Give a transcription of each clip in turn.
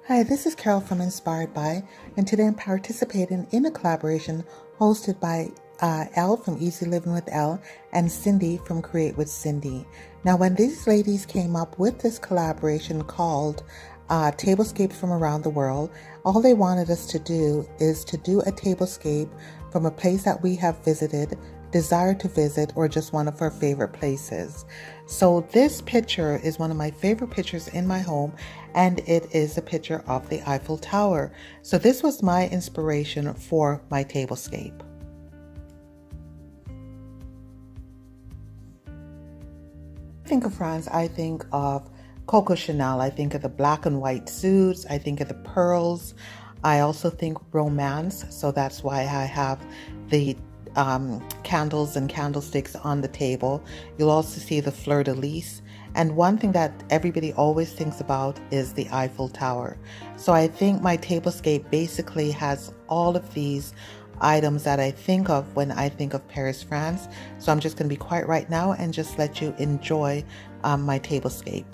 Hi, this is Carol from Inspiredby, and today I'm participating in a collaboration hosted by Elle from EasyLivingwithElle and Cindy from Create with Cindy. Now, when these ladies came up with this collaboration called Tablescapes from Around the World, all they wanted us to do is to do a tablescape from a place that we have visited, desire to visit, or just one of our favorite places. So this picture is one of my favorite pictures in my home, and it is a picture of the Eiffel Tower. So this was my inspiration for my tablescape. I think of France, I think of Coco Chanel, I think of the black and white suits, I think of the pearls, I also think romance, so that's why I have the candles and candlesticks on the table. You'll also see the fleur-de-lis. And one thing that everybody always thinks about is the Eiffel Tower. So I think my tablescape basically has all of these items that I think of when I think of Paris, France. So I'm just going to be quiet right now and just let you enjoy my tablescape.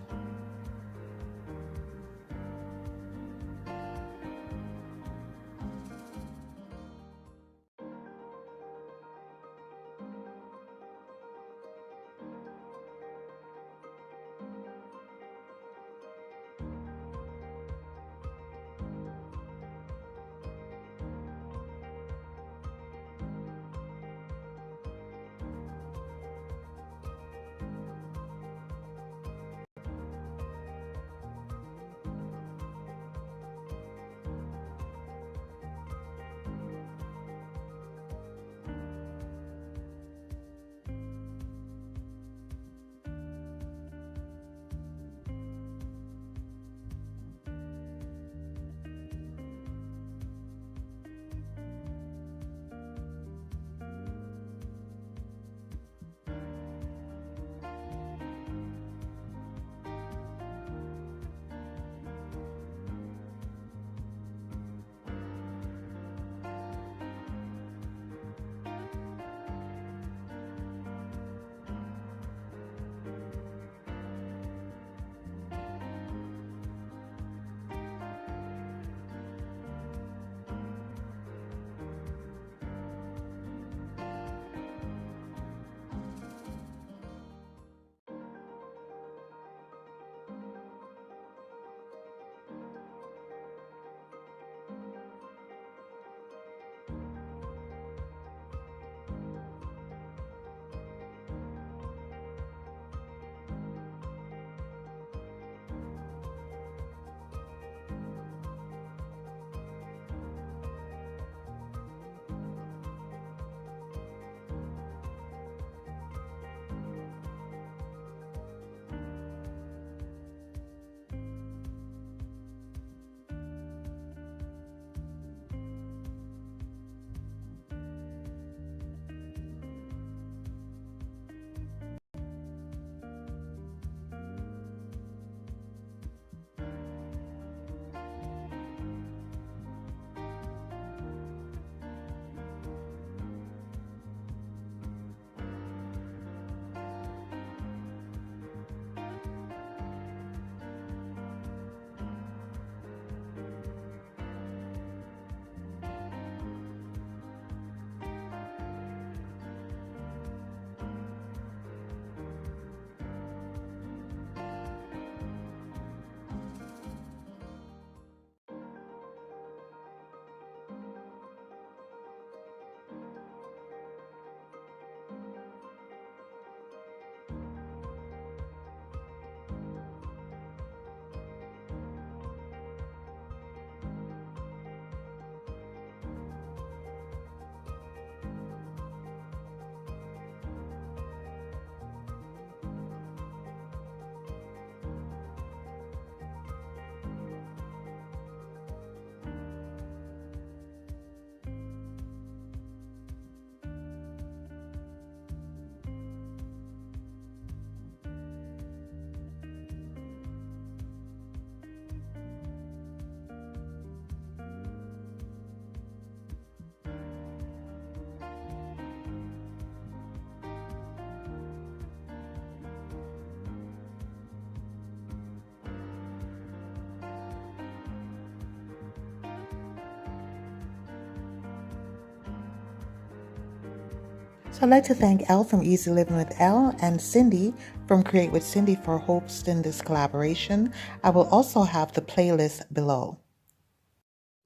So I'd like to thank Elle from Easy Living with Elle and Cindy from Create with Cindy for hosting this collaboration. I will also have the playlist below.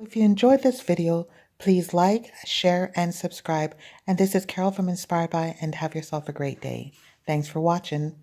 If you enjoyed this video, please like, share, and subscribe. And this is Carol from Inspiredby, and have yourself a great day. Thanks for watching.